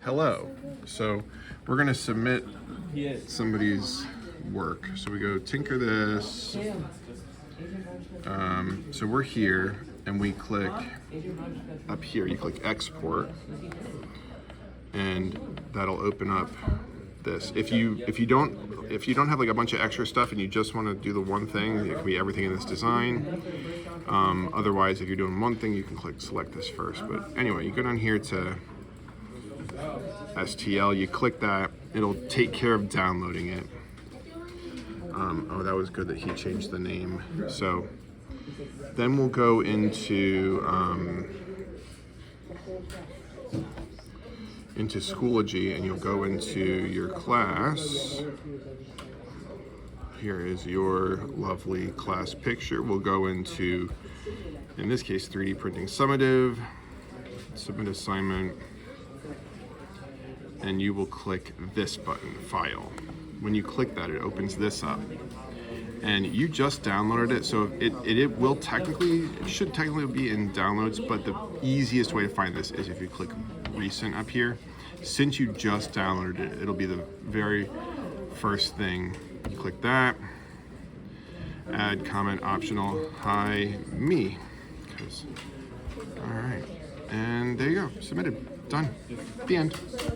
Hello. So we're gonna submit somebody's work. So we go tinker this. So we're here and we click up here. You click export, and that'll open up this. If you don't have like a bunch of extra stuff and you just want to do the one thing, it can be everything in this design. Otherwise, if you're doing one thing, you can select this first. But anyway, you go down here to STL, you click that, it'll take care of downloading it. Oh, that was good that he changed the name. So then we'll go into Schoology, and you'll go into your class. Here is your lovely class picture. We'll go into, in this case, 3D printing summative, submit assignment, and you will click this button, file. When you click that, it opens this up. And you just downloaded it, so it should technically be in downloads, but the easiest way to find this is if you click recent up here. Since you just downloaded it, it'll be the very first thing. You click that, add comment optional, hi me, all right, and there you go, submitted, done, the end.